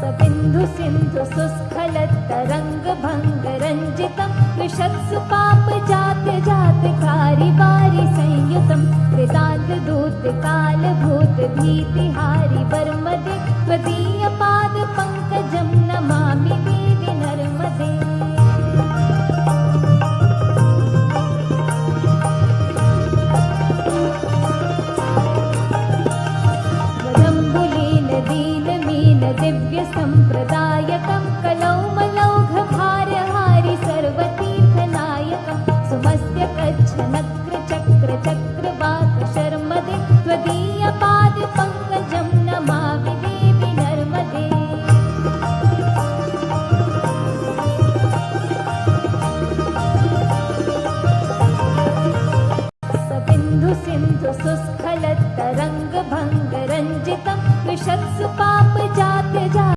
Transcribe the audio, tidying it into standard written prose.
सिन्धु सिन्धु सुस्खलत्तरङ्गभङ्गरञ्जितं विशत्सु पापजात्य जातकारि वारि संयुतं कृतान्तदूतकालभूतभीतिहारि वर्मदे त्वदीयपादपङ्कजं नमामि देवि नर्मदे। दिव्यसम्प्रदायकं कलौ